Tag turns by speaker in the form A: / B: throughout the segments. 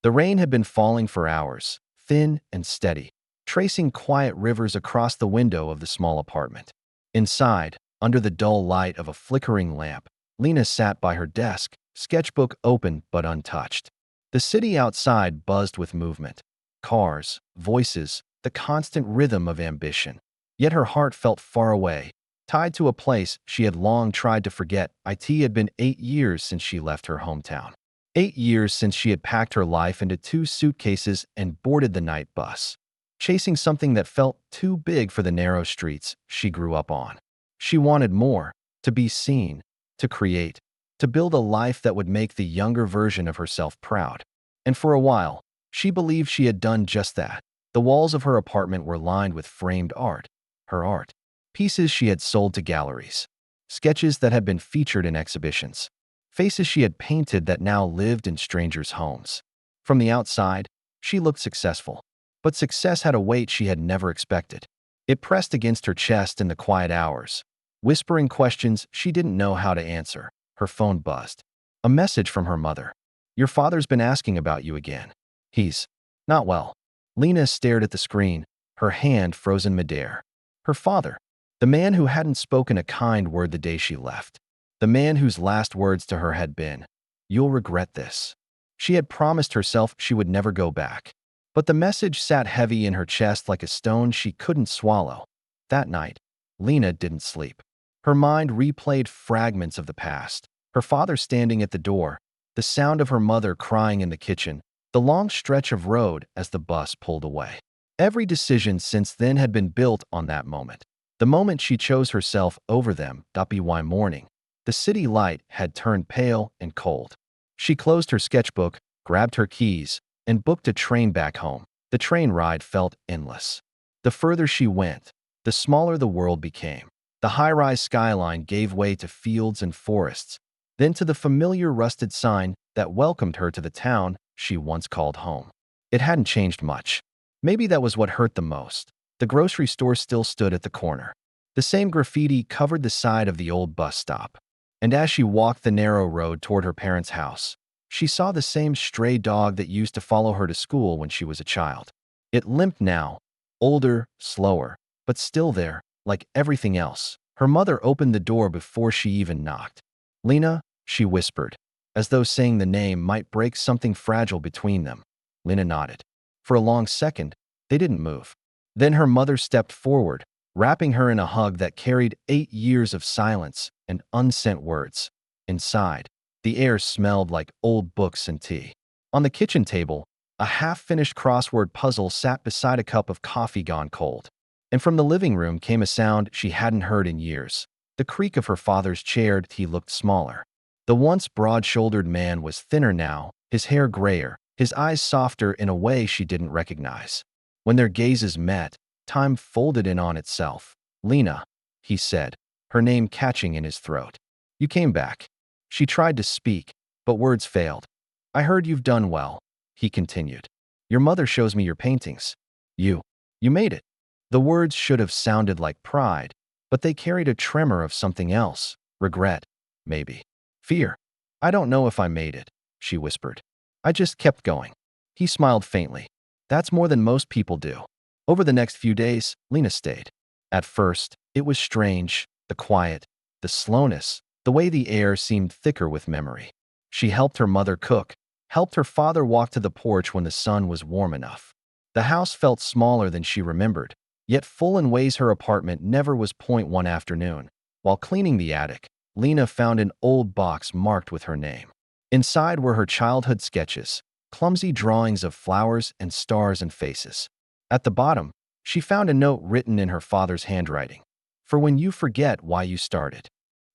A: The rain had been falling for hours, thin and steady, tracing quiet rivers across the window of the small apartment. Inside, under the dull light of a flickering lamp, Lena sat by her desk, sketchbook open but untouched. The city outside buzzed with movement. Cars, voices, the constant rhythm of ambition. Yet her heart felt far away, tied to a place she had long tried to forget. It had been 8 years since she left her hometown. 8 years since she had packed her life into 2 suitcases and boarded the night bus, chasing something that felt too big for the narrow streets she grew up on. She wanted more, to be seen, to create, to build a life that would make the younger version of herself proud. And for a while, she believed she had done just that. The walls of her apartment were lined with framed art, her art, pieces she had sold to galleries, sketches that had been featured in exhibitions, faces she had painted that now lived in strangers' homes. From the outside, she looked successful, but success had a weight she had never expected. It pressed against her chest in the quiet hours, whispering questions she didn't know how to answer. Her phone buzzed. A message from her mother. "Your father's been asking about you again. He's not well." Lena stared at the screen, her hand frozen midair. Her father, the man who hadn't spoken a kind word the day she left. The man whose last words to her had been, "You'll regret this." She had promised herself she would never go back. But the message sat heavy in her chest like a stone she couldn't swallow. That night, Lena didn't sleep. Her mind replayed fragments of the past. Her father standing at the door, the sound of her mother crying in the kitchen, the long stretch of road as the bus pulled away. Every decision since then had been built on that moment. The moment she chose herself over them. By morning, the city light had turned pale and cold. She closed her sketchbook, grabbed her keys, and booked a train back home. The train ride felt endless. The further she went, the smaller the world became. The high-rise skyline gave way to fields and forests, then to the familiar rusted sign that welcomed her to the town she once called home. It hadn't changed much. Maybe that was what hurt the most. The grocery store still stood at the corner. The same graffiti covered the side of the old bus stop. And as she walked the narrow road toward her parents' house, she saw the same stray dog that used to follow her to school when she was a child. It limped now, older, slower, but still there, like everything else. Her mother opened the door before she even knocked. "Lena," she whispered, as though saying the name might break something fragile between them. Lena nodded. For a long second, they didn't move. Then her mother stepped forward, wrapping her in a hug that carried 8 years of silence and unsent words. Inside, the air smelled like old books and tea. On the kitchen table, a half-finished crossword puzzle sat beside a cup of coffee gone cold. And from the living room came a sound she hadn't heard in years. The creak of her father's chair. He looked smaller. The once broad-shouldered man was thinner now, his hair grayer, his eyes softer in a way she didn't recognize. When their gazes met, time folded in on itself. "Lena," he said, her name catching in his throat. "You came back." She tried to speak, but words failed. "I heard you've done well," he continued. "Your mother shows me your paintings. You made it." The words should have sounded like pride, but they carried a tremor of something else. Regret, maybe. Fear. "I don't know if I made it," she whispered. "I just kept going." He smiled faintly. "That's more than most people do." Over the next few days, Lena stayed. At first, it was strange, the quiet, the slowness, the way the air seemed thicker with memory. She helped her mother cook, helped her father walk to the porch when the sun was warm enough. The house felt smaller than she remembered, yet full in ways her apartment never was. One afternoon, while cleaning the attic, Lena found an old box marked with her name. Inside were her childhood sketches, clumsy drawings of flowers and stars and faces. At the bottom, she found a note written in her father's handwriting. "For when you forget why you started."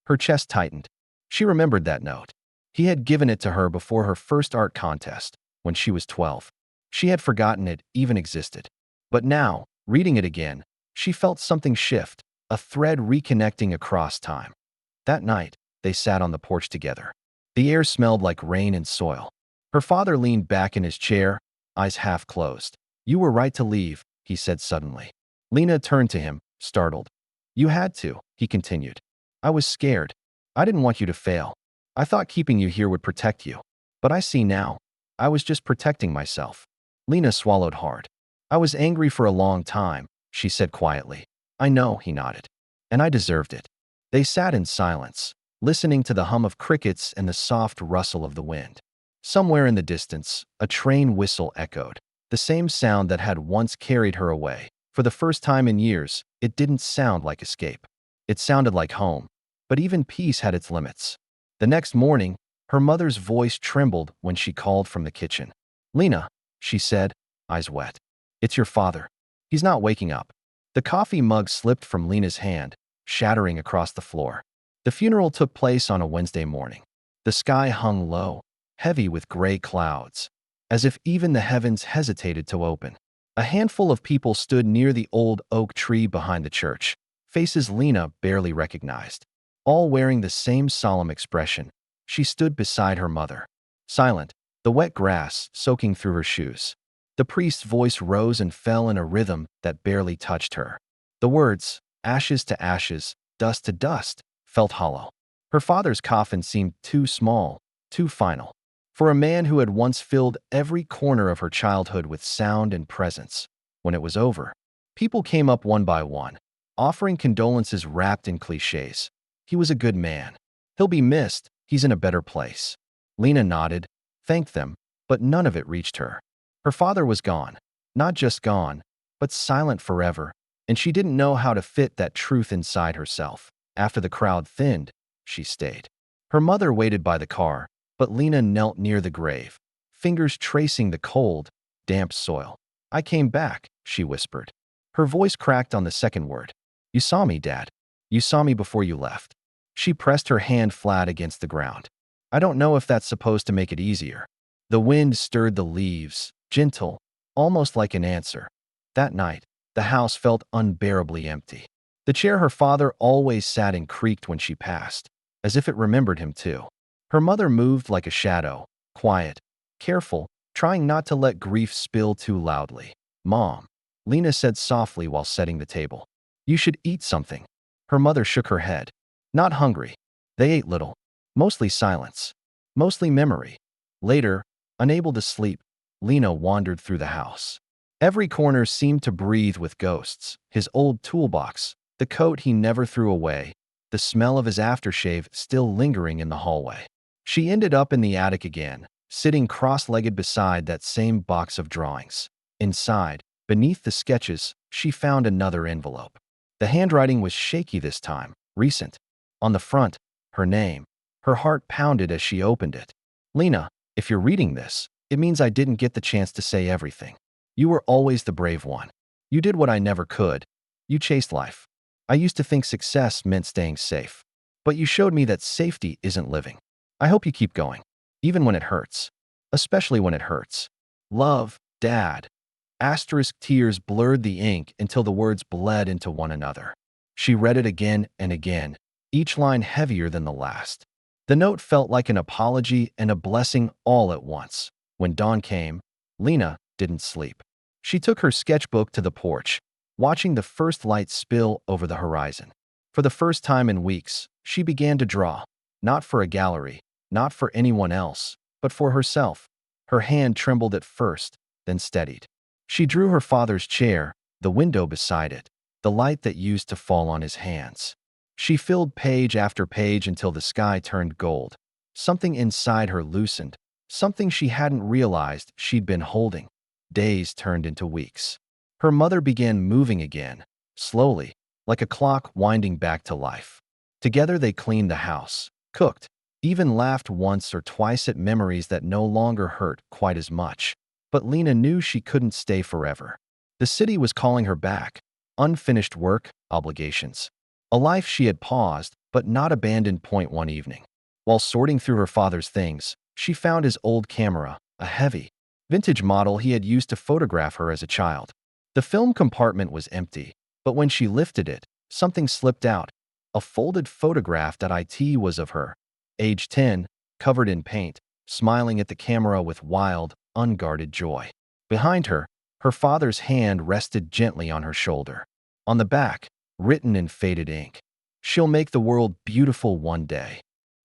A: Her chest tightened. She remembered that note. He had given it to her before her first art contest, when she was 12. She had forgotten it even existed. But now, reading it again, she felt something shift, a thread reconnecting across time. That night, they sat on the porch together. The air smelled like rain and soil. Her father leaned back in his chair, eyes half closed. "You were right to leave," he said suddenly. Lena turned to him, startled. "You had to," he continued. "I was scared. I didn't want you to fail. I thought keeping you here would protect you. But I see now. I was just protecting myself. Lena swallowed hard. I was angry for a long time, she said quietly. I know, he nodded. And I deserved it. They sat in silence, listening to the hum of crickets and the soft rustle of the wind. Somewhere in the distance, a train whistle echoed, the same sound that had once carried her away. For the first time in years, it didn't sound like escape. It sounded like home. But even peace had its limits. The next morning, her mother's voice trembled when she called from the kitchen. Lena, she said, eyes wet. It's your father. He's not waking up. The coffee mug slipped from Lena's hand, shattering across the floor. The funeral took place on a Wednesday morning. The sky hung low, heavy with gray clouds, as if even the heavens hesitated to open. A handful of people stood near the old oak tree behind the church, faces Lena barely recognized. All wearing the same solemn expression, she stood beside her mother, silent, the wet grass soaking through her shoes. The priest's voice rose and fell in a rhythm that barely touched her. The words, ashes to ashes, dust to dust, felt hollow. Her father's coffin seemed too small, too final. For a man who had once filled every corner of her childhood with sound and presence. When it was over, people came up one by one, offering condolences wrapped in cliches. He was a good man. He'll be missed. He's in a better place. Lena nodded, thanked them, but none of it reached her. Her father was gone. Not just gone, but silent forever, and she didn't know how to fit that truth inside herself. After the crowd thinned, she stayed. Her mother waited by the car, but Lena knelt near the grave, fingers tracing the cold, damp soil. I came back, she whispered. Her voice cracked on the second word. You saw me, Dad. You saw me before you left. She pressed her hand flat against the ground. I don't know if that's supposed to make it easier. The wind stirred the leaves, gentle, almost like an answer. That night, the house felt unbearably empty. The chair her father always sat in creaked when she passed, as if it remembered him too. Her mother moved like a shadow, quiet, careful, trying not to let grief spill too loudly. Mom, Lena said softly while setting the table. You should eat something. Her mother shook her head. Not hungry. They ate little. Mostly silence. Mostly memory. Later, unable to sleep, Lena wandered through the house. Every corner seemed to breathe with ghosts. His old toolbox, the coat he never threw away, the smell of his aftershave still lingering in the hallway. She ended up in the attic again, sitting cross-legged beside that same box of drawings. Inside, beneath the sketches, she found another envelope. The handwriting was shaky this time, recent. On the front, her name. Her heart pounded as she opened it. Lena, if you're reading this, it means I didn't get the chance to say everything. You were always the brave one. You did what I never could. You chased life. I used to think success meant staying safe. But you showed me that safety isn't living. I hope you keep going, even when it hurts. Especially when it hurts. Love, Dad. Asterisk tears blurred the ink until the words bled into one another. She read it again and again, each line heavier than the last. The note felt like an apology and a blessing all at once. When dawn came, Lena didn't sleep. She took her sketchbook to the porch, watching the first light spill over the horizon. For the first time in weeks, she began to draw, not for a gallery, not for anyone else, but for herself. Her hand trembled at first, then steadied. She drew her father's chair, the window beside it, the light that used to fall on his hands. She filled page after page until the sky turned gold. Something inside her loosened, something she hadn't realized she'd been holding. Days turned into weeks. Her mother began moving again, slowly, like a clock winding back to life. Together they cleaned the house, cooked, even laughed once or twice at memories that no longer hurt quite as much. But Lena knew she couldn't stay forever. The city was calling her back. Unfinished work, obligations. A life she had paused, but not abandoned. One evening, while sorting through her father's things, she found his old camera, a heavy, vintage model he had used to photograph her as a child. The film compartment was empty, but when she lifted it, something slipped out. A folded photograph that it was of her, age 10, covered in paint, smiling at the camera with wild, unguarded joy. Behind her, her father's hand rested gently on her shoulder. On the back, written in faded ink, "She'll make the world beautiful one day."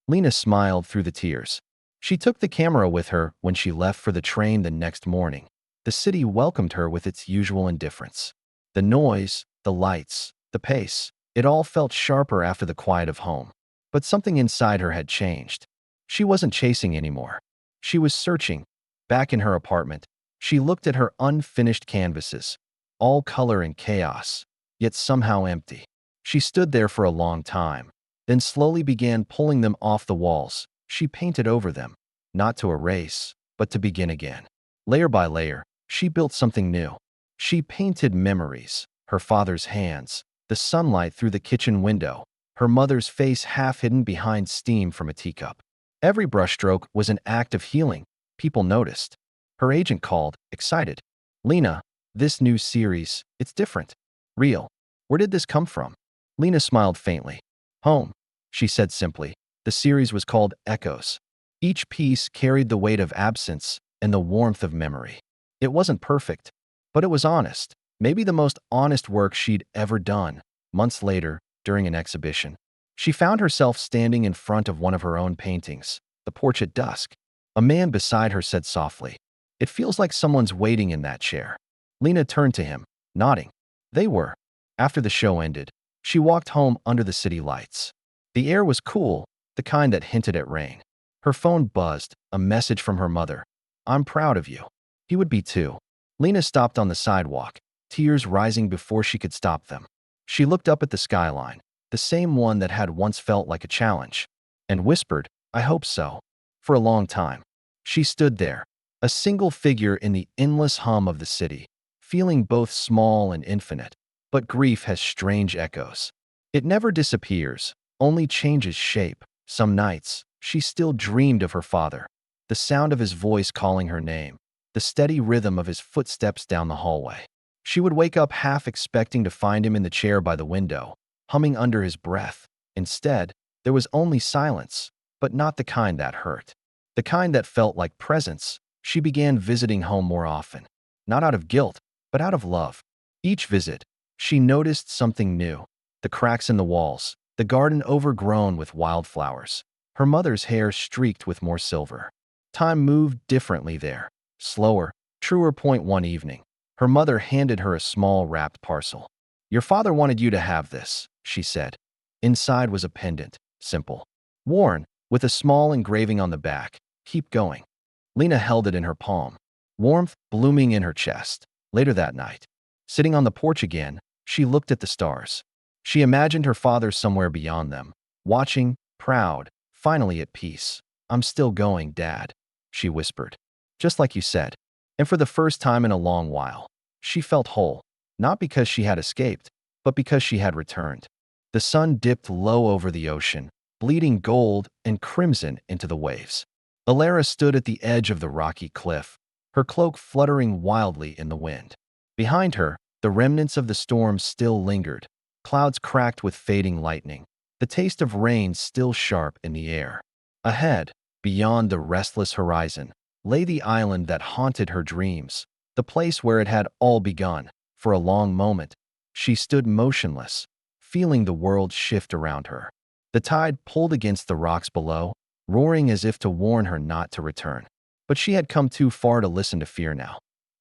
A: Lena smiled through the tears. She took the camera with her when she left for the train the next morning. The city welcomed her with its usual indifference. The noise, the lights, the pace, it all felt sharper after the quiet of home. But something inside her had changed. She wasn't chasing anymore. She was searching. Back in her apartment, she looked at her unfinished canvases, all color and chaos, yet somehow empty. She stood there for a long time, then slowly began pulling them off the walls. She painted over them, not to erase, but to begin again. Layer by layer, she built something new. She painted memories, her father's hands, the sunlight through the kitchen window, her mother's face half hidden behind steam from a teacup. Every brushstroke was an act of healing. People noticed. Her agent called, excited. Lena, this new series, it's different. Real. Where did this come from? Lena smiled faintly. Home, she said simply. The series was called Echoes. Each piece carried the weight of absence and the warmth of memory. It wasn't perfect, but it was honest. Maybe the most honest work she'd ever done. Months later, during an exhibition, she found herself standing in front of one of her own paintings, the porch at dusk. A man beside her said softly, "It feels like someone's waiting in that chair." Lena turned to him, nodding. They were. After the show ended, she walked home under the city lights. The air was cool, the kind that hinted at rain. Her phone buzzed, a message from her mother. "I'm proud of you." He would be too. Lena stopped on the sidewalk, tears rising before she could stop them. She looked up at the skyline, the same one that had once felt like a challenge, and whispered, "I hope so." For a long time, she stood there, a single figure in the endless hum of the city, feeling both small and infinite. But grief has strange echoes. It never disappears, only changes shape. Some nights, she still dreamed of her father, the sound of his voice calling her name, the steady rhythm of his footsteps down the hallway. She would wake up half expecting to find him in the chair by the window, humming under his breath. Instead, there was only silence, but not the kind that hurt. The kind that felt like presence. She began visiting home more often, not out of guilt, but out of love. Each visit, she noticed something new. The cracks in the walls, the garden overgrown with wildflowers, her mother's hair streaked with more silver. Time moved differently there, slower, truer. One evening, her mother handed her a small wrapped parcel. "Your father wanted you to have this," she said. Inside was a pendant, simple, worn, with a small engraving on the back, "Keep going." Lena held it in her palm, warmth blooming in her chest. Later that night, sitting on the porch again, she looked at the stars. She imagined her father somewhere beyond them, watching, proud, finally at peace. "I'm still going, Dad," she whispered. "Just like you said." And for the first time in a long while, she felt whole, not because she had escaped, but because she had returned. The sun dipped low over the ocean, bleeding gold and crimson into the waves. Elara stood at the edge of the rocky cliff, her cloak fluttering wildly in the wind. Behind her, the remnants of the storm still lingered, clouds cracked with fading lightning, the taste of rain still sharp in the air. Ahead, beyond the restless horizon, lay the island that haunted her dreams, the place where it had all begun. For a long moment, she stood motionless, feeling the world shift around her. The tide pulled against the rocks below, roaring as if to warn her not to return. But she had come too far to listen to fear now.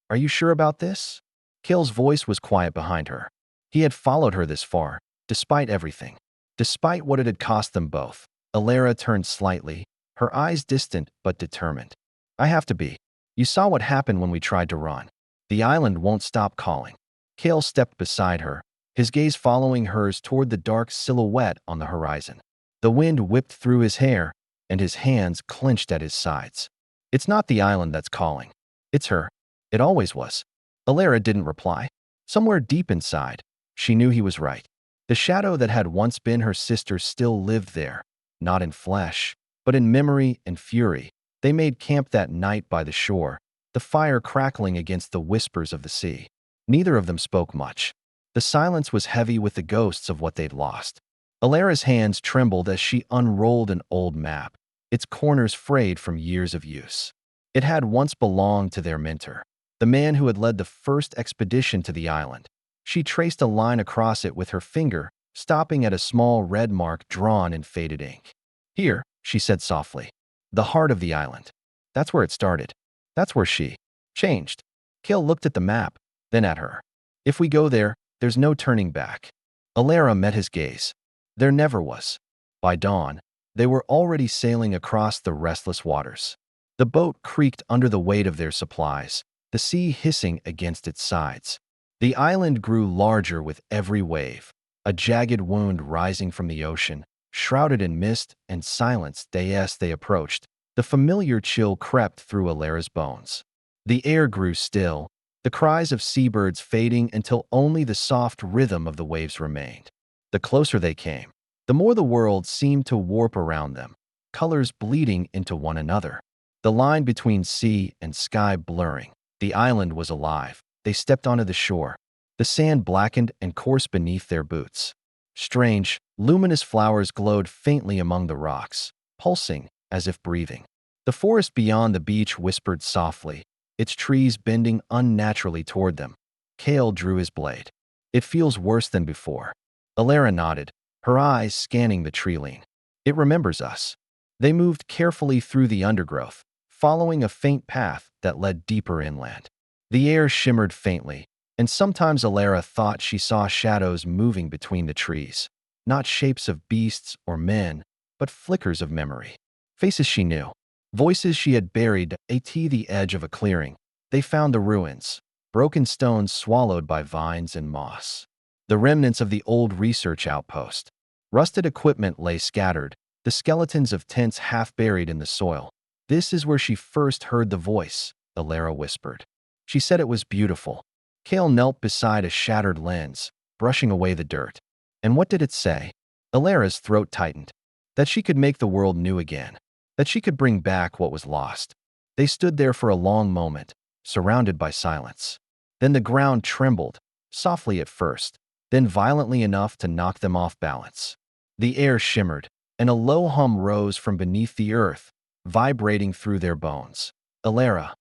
A: "Are you sure about this?" Kale's voice was quiet behind her. He had followed her this far, despite everything. Despite what it had cost them both. Elara turned slightly, her eyes distant but determined. "I have to be. You saw what happened when we tried to run. The island won't stop calling." Kale stepped beside her, his gaze following hers toward the dark silhouette on the horizon. The wind whipped through his hair, and his hands clenched at his sides. "It's not the island that's calling. It's her. It always was." Elara didn't reply. Somewhere deep inside, she knew he was right. The shadow that had once been her sister still lived there, not in flesh, but in memory and fury. They made camp that night by the shore, the fire crackling against the whispers of the sea. Neither of them spoke much. The silence was heavy with the ghosts of what they'd lost. Elara's hands trembled as she unrolled an old map, its corners frayed from years of use. It had once belonged to their mentor, the man who had led the first expedition to the island. She traced a line across it with her finger, stopping at a small red mark drawn in faded ink. "Here," she said softly. The heart of the island. That's where it started. That's where she changed. Kale looked at the map, then at her. If we go there, there's no turning back. Elara met his gaze. There never was. By dawn, they were already sailing across the restless waters. The boat creaked under the weight of their supplies, the sea hissing against its sides. The island grew larger with every wave, a jagged wound rising from the ocean, shrouded in mist and silence. As they approached, the familiar chill crept through Elara's bones. The air grew still, the cries of seabirds fading until only the soft rhythm of the waves remained. The closer they came, the more the world seemed to warp around them, colors bleeding into one another. The line between sea and sky blurring. The island was alive. They stepped onto the shore. The sand blackened and coarse beneath their boots. Strange, luminous flowers glowed faintly among the rocks, pulsing as if breathing. The forest beyond the beach whispered softly, its trees bending unnaturally toward them. Kale drew his blade. It feels worse than before. Elara nodded, her eyes scanning the tree line. It remembers us. They moved carefully through the undergrowth, following a faint path that led deeper inland. The air shimmered faintly, and sometimes Elara thought she saw shadows moving between the trees. Not shapes of beasts or men, but flickers of memory. Faces she knew. Voices she had buried at the edge of a clearing. They found the ruins, broken stones swallowed by vines and moss. The remnants of the old research outpost. Rusted equipment lay scattered, the skeletons of tents half buried in the soil. This is where she first heard the voice, Elara whispered. She said it was beautiful. Kale knelt beside a shattered lens, brushing away the dirt. And what did it say? Elara's throat tightened. That she could make the world new again. That she could bring back what was lost. They stood there for a long moment, surrounded by silence. Then the ground trembled, softly at first, then violently enough to knock them off balance. The air shimmered, and a low hum rose from beneath the earth, vibrating through their bones. Elara,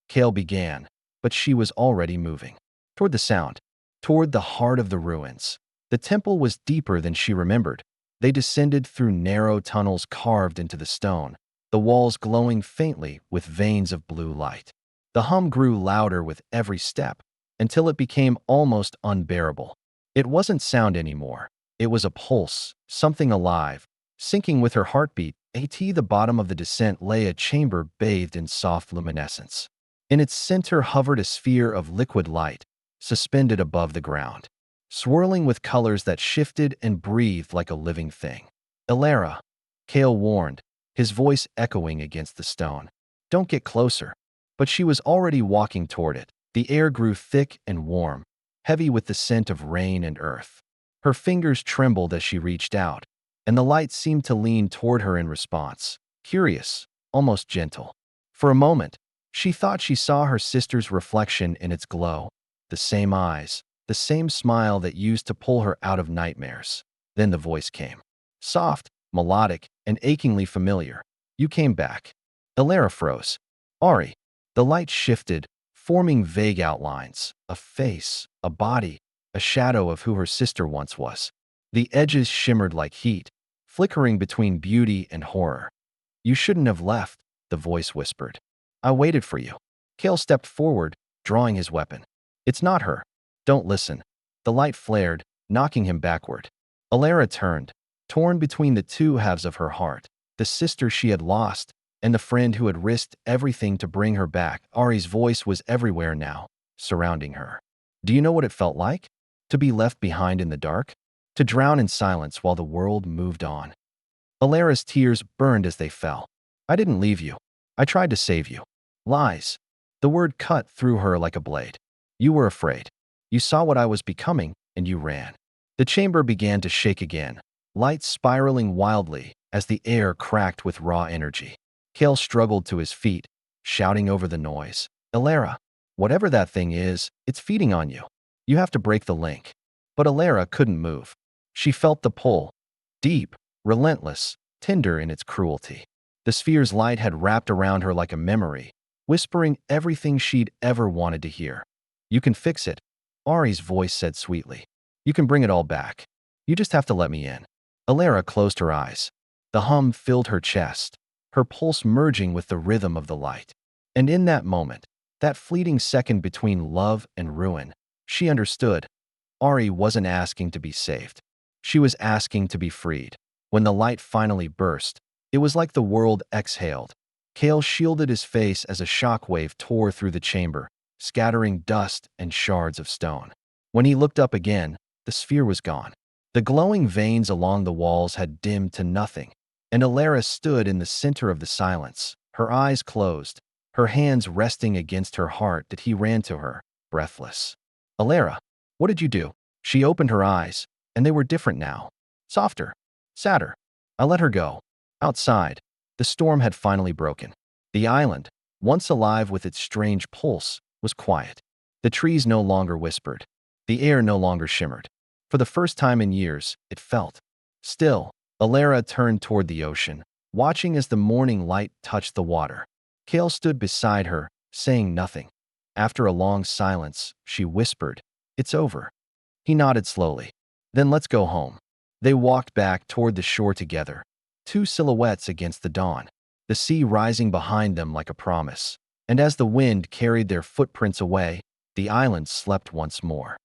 A: Kale began, but she was already moving. Toward the sound, toward the heart of the ruins. The temple was deeper than she remembered. They descended through narrow tunnels carved into the stone, the walls glowing faintly with veins of blue light. The hum grew louder with every step, until it became almost unbearable. It wasn't sound anymore. It was a pulse, something alive, syncing with her heartbeat. At the bottom of the descent lay a chamber bathed in soft luminescence. In its center hovered a sphere of liquid light, suspended above the ground, swirling with colors that shifted and breathed like a living thing. Elara, Kale warned, his voice echoing against the stone. Don't get closer. But she was already walking toward it. The air grew thick and warm, heavy with the scent of rain and earth. Her fingers trembled as she reached out, and the light seemed to lean toward her in response, curious, almost gentle. For a moment, she thought she saw her sister's reflection in its glow, the same eyes, the same smile that used to pull her out of nightmares. Then the voice came. Soft, melodic, and achingly familiar. You came back. Elara froze. Ari. The light shifted, forming vague outlines. A face, a body, a shadow of who her sister once was. The edges shimmered like heat, flickering between beauty and horror. You shouldn't have left, the voice whispered. I waited for you. Kale stepped forward, drawing his weapon. It's not her. Don't listen. The light flared, knocking him backward. Elara turned, torn between the two halves of her heart, the sister she had lost and the friend who had risked everything to bring her back. Ari's voice was everywhere now, surrounding her. Do you know what it felt like? To be left behind in the dark? To drown in silence while the world moved on. Elara's tears burned as they fell. I didn't leave you. I tried to save you. Lies. The word cut through her like a blade. You were afraid. You saw what I was becoming, and you ran. The chamber began to shake again, light spiraling wildly as the air cracked with raw energy. Kale struggled to his feet, shouting over the noise. Elara, whatever that thing is, it's feeding on you. You have to break the link. But Elara couldn't move. She felt the pull, deep, relentless, tender in its cruelty. The sphere's light had wrapped around her like a memory, whispering everything she'd ever wanted to hear. You can fix it, Ari's voice said sweetly. You can bring it all back. You just have to let me in. Elara closed her eyes. The hum filled her chest. her pulse merging with the rhythm of the light. And in that moment, that fleeting second between love and ruin, she understood. Ari wasn't asking to be saved. She was asking to be freed. When the light finally burst, it was like the world exhaled. Kale shielded his face as a shockwave tore through the chamber, scattering dust and shards of stone. When he looked up again, the sphere was gone. The glowing veins along the walls had dimmed to nothing, and Elara stood in the center of the silence, her eyes closed, her hands resting against her heart. That he ran to her, breathless. Elara, what did you do? She opened her eyes, and they were different now. Softer, sadder. I let her go. Outside, the storm had finally broken. The island, once alive with its strange pulse, was quiet. The trees no longer whispered. The air no longer shimmered. For the first time in years, it felt still. Elara turned toward the ocean, watching as the morning light touched the water. Kale stood beside her, saying nothing. After a long silence, she whispered, "It's over." He nodded slowly. "Then let's go home." They walked back toward the shore together, two silhouettes against the dawn, the sea rising behind them like a promise. And as the wind carried their footprints away, the island slept once more.